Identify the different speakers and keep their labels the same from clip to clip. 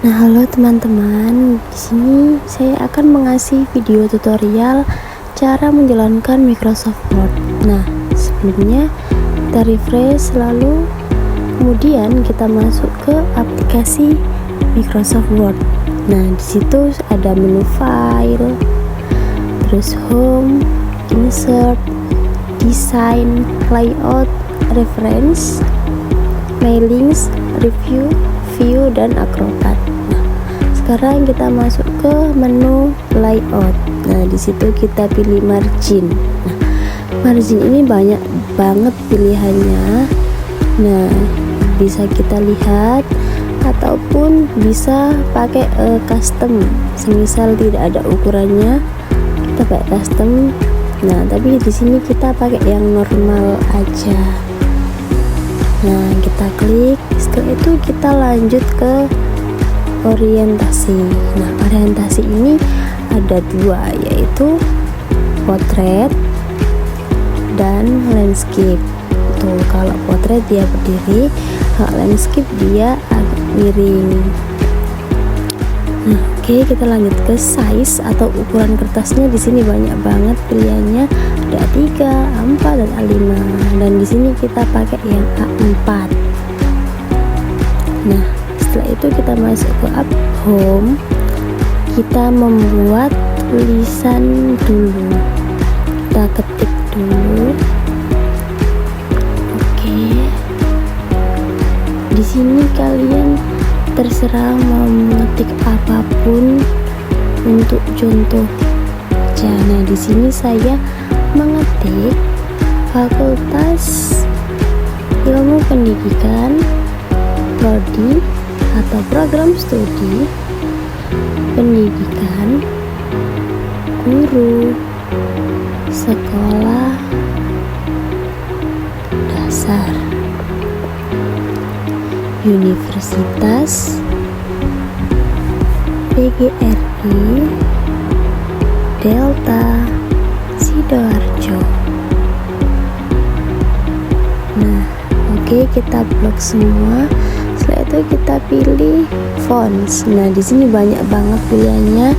Speaker 1: Nah, halo teman-teman. Di sini saya akan mengasih video tutorial cara menjalankan Microsoft Word. Nah, sebelumnya kita refresh lalu kemudian kita masuk ke aplikasi Microsoft Word. Nah, di situ ada menu file, terus home, insert, design, layout, reference, mailings, review, view, dan acrobat. Nah, sekarang kita masuk ke menu layout. Nah, di situ kita pilih margin. Nah, margin ini banyak banget pilihannya. Nah, bisa kita lihat ataupun bisa pakai custom. Semisal tidak ada ukurannya, kita pakai custom. Nah, tapi di sini kita pakai yang normal aja. Nah, kita klik. Setelah itu kita lanjut ke orientasi. Nah, orientasi ini ada dua, yaitu portrait dan landscape. Tuh, kalau portrait dia berdiri, kalau landscape dia agak miring. Nah, oke, kita lanjut ke size atau ukuran kertasnya. Di sini banyak banget pilihannya, ada A3, A4, dan A5. Dan di sini kita pakai yang A4. Nah, setelah itu kita masuk ke home. Kita membuat tulisan dulu. Kita ketik dulu. Oke. Di sini kalian terserah mau mengetik apapun untuk contoh. Nah, di sini saya mengetik Fakultas Ilmu Pendidikan, prodi atau program studi pendidikan, guru, sekolah dasar, Universitas PGRI Delta Sidoarjo. Nah, oke, kita blok semua. Setelah itu kita pilih fonts. Nah, di sini banyak banget pilihannya.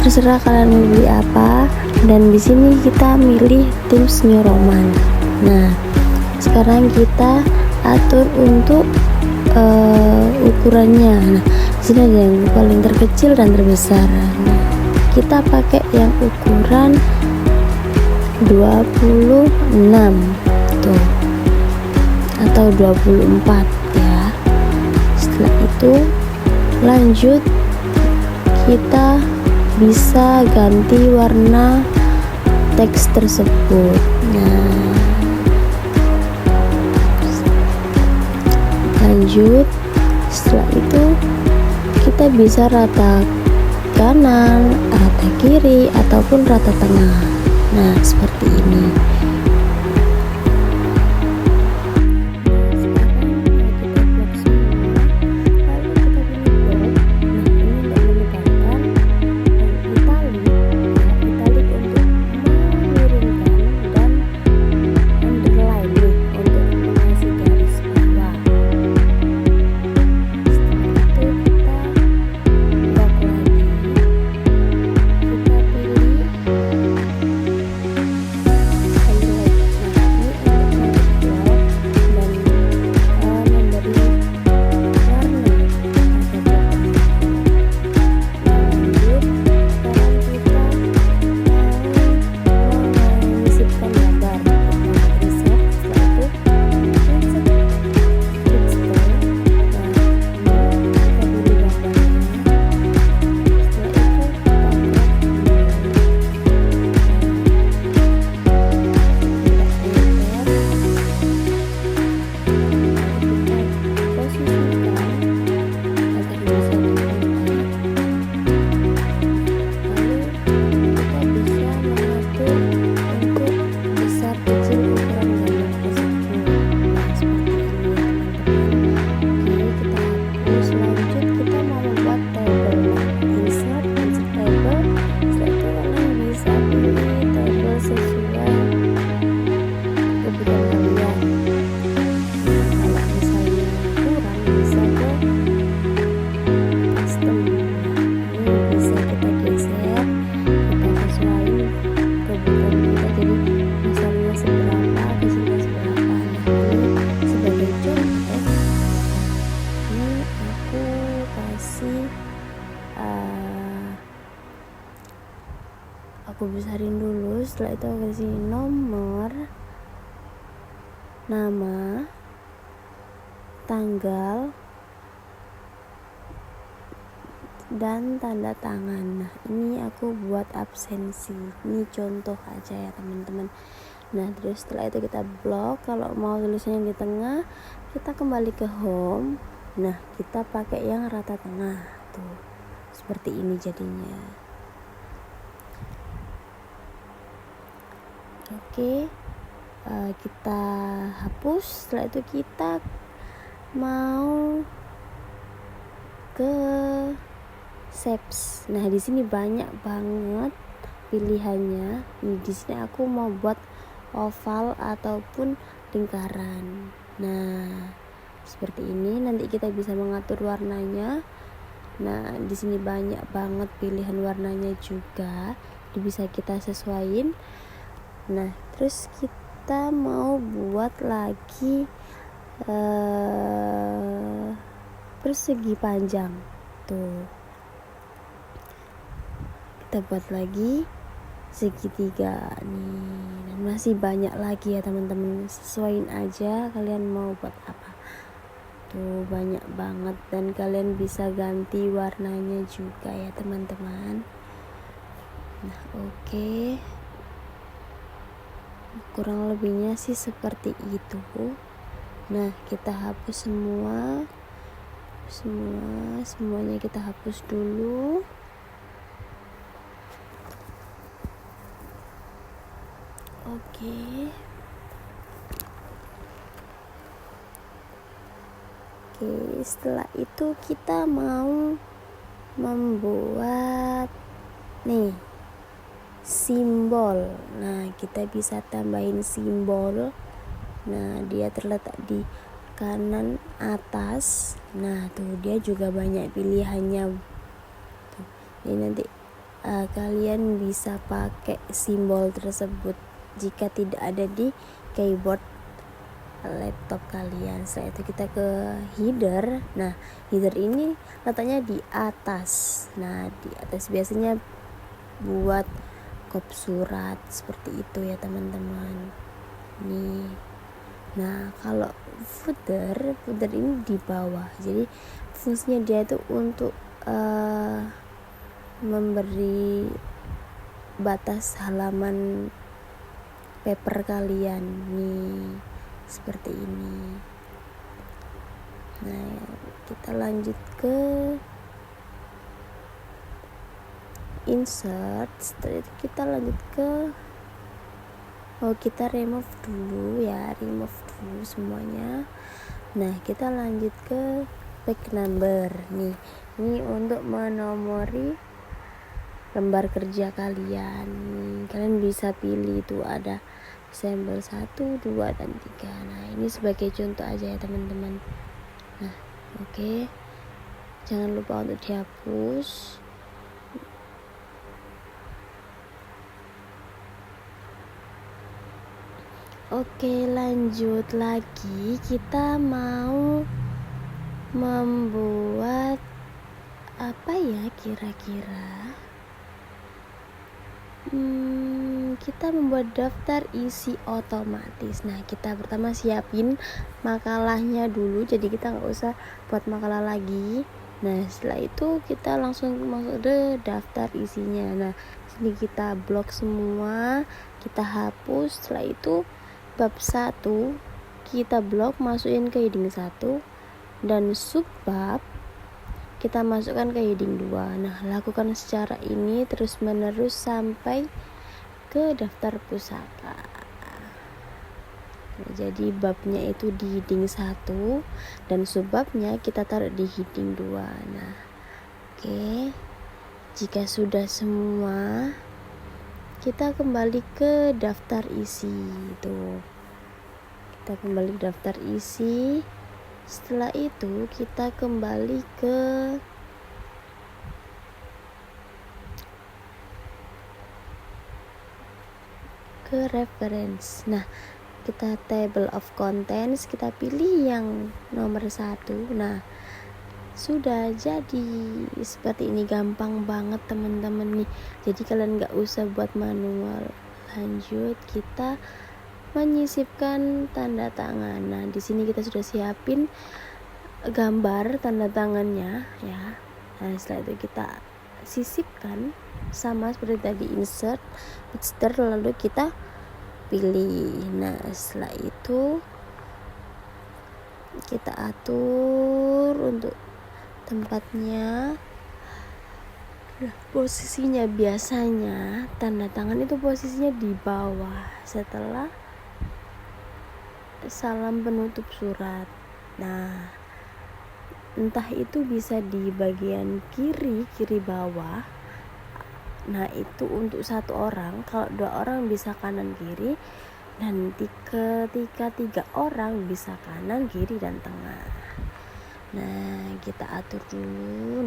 Speaker 1: Terserah kalian mau beli apa. Dan di sini kita milih Times New Roman. Nah, sekarang kita atur untuk ukurannya. Nah, di sini ada yang paling terkecil dan terbesar. Nah, kita pakai yang ukuran 26 tuh atau 24 ya. Setelah itu lanjut, kita bisa ganti warna teks tersebut. Nah, lanjut, setelah itu kita bisa rata kanan, rata kiri, ataupun rata tengah. Nah, seperti ini. kasih aku besarin dulu. Setelah itu aku kasih nomor, nama, tanggal, dan tanda tangan. Nah, ini aku buat absensi. Ini contoh aja ya teman-teman. Nah, terus setelah itu kita blok. Kalau mau tulisannya di tengah, kita kembali ke home. Nah, kita pakai yang rata tengah tuh. Seperti ini jadinya. Oke. Kita hapus. Setelah itu kita mau ke shapes. Nah, di sini banyak banget pilihannya. Di sini aku mau buat oval ataupun lingkaran. Nah, seperti ini. Nanti kita bisa mengatur warnanya. Nah, di sini banyak banget pilihan warnanya juga. Bisa kita sesuaiin. Nah, terus kita mau buat lagi persegi panjang. Tuh. Kita buat lagi segitiga nih, dan masih banyak lagi ya teman-teman. Sesuaiin aja kalian mau buat apa. Tuh, banyak banget, dan kalian bisa ganti warnanya juga ya teman-teman. Nah, oke. Kurang lebihnya sih seperti itu. Nah, kita hapus semuanya kita hapus dulu. Oke, setelah itu kita mau membuat nih simbol. Nah, kita bisa tambahin simbol. Nah, dia terletak di kanan atas. Nah, tuh dia juga banyak pilihannya. Tuh, ini nanti kalian bisa pakai simbol tersebut jika tidak ada di keyboard laptop kalian. Setelah itu kita ke header. Nah, header ini letaknya di atas. Nah, di atas biasanya buat kop surat seperti itu ya teman-teman. Nih. Nah, kalau footer ini di bawah. Jadi fungsinya dia itu untuk memberi batas halaman paper kalian nih, seperti ini. Nah, kita lanjut ke insert. Setelah itu kita lanjut ke kita remove dulu semuanya. Nah, kita lanjut ke back number nih. Ini untuk menomori lembar kerja kalian. Kalian bisa pilih itu ada sampel 1, 2, dan 3. Nah, ini sebagai contoh aja ya teman-teman. Nah, oke. Jangan lupa untuk dihapus. Oke, lanjut lagi. Kita mau membuat apa ya kira-kira? Kita membuat daftar isi otomatis. Nah, kita pertama siapin makalahnya dulu, jadi kita nggak usah buat makalah lagi. Nah, setelah itu kita langsung masuk ke daftar isinya. Nah, sini kita blok semua, kita hapus. Setelah itu bab 1 kita blok, masukin ke heading 1, dan subbab kita masukkan ke heading 2. Nah, lakukan secara ini terus menerus sampai ke daftar pusaka. Nah, jadi babnya itu di heading 1 dan subbabnya kita taruh di heading 2. Nah, oke. Jika sudah semua, kita kembali ke daftar isi. Itu kita kembali ke daftar isi. Setelah itu kita kembali ke reference. Nah, kita table of contents, kita pilih yang nomor 1. Nah, sudah jadi seperti ini. Gampang banget teman-teman nih, jadi kalian nggak usah buat manual. Lanjut kita menyisipkan tanda tangan. Nah di sini kita sudah siapin gambar tanda tangannya ya. Nah setelah itu kita sisipkan sama seperti tadi, insert picture, lalu kita pilih. Nah setelah itu kita atur untuk tempatnya. Nah, posisinya biasanya tanda tangan itu posisinya di bawah setelah salam penutup surat. Nah entah itu bisa di bagian kiri bawah. Nah itu untuk satu orang. Kalau 2 orang bisa kanan kiri, dan ketika 3 orang bisa kanan kiri dan tengah. Nah kita atur dulu.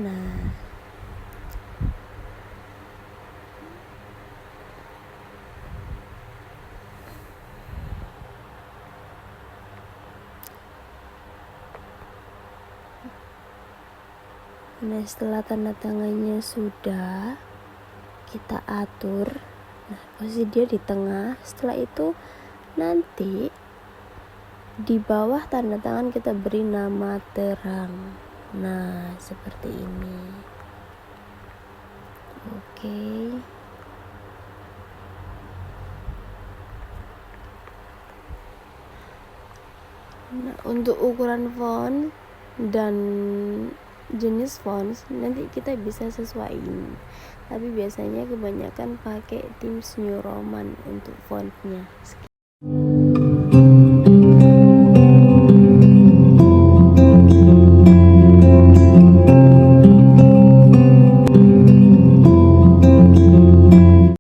Speaker 1: Nah setelah tanda tangannya sudah kita atur, nah posisi dia di tengah. Setelah itu nanti di bawah tanda tangan kita beri nama terang. Nah seperti ini. Oke. Nah untuk ukuran font dan jenis font nanti kita bisa sesuaiin, tapi biasanya kebanyakan pakai Times New Roman untuk fontnya.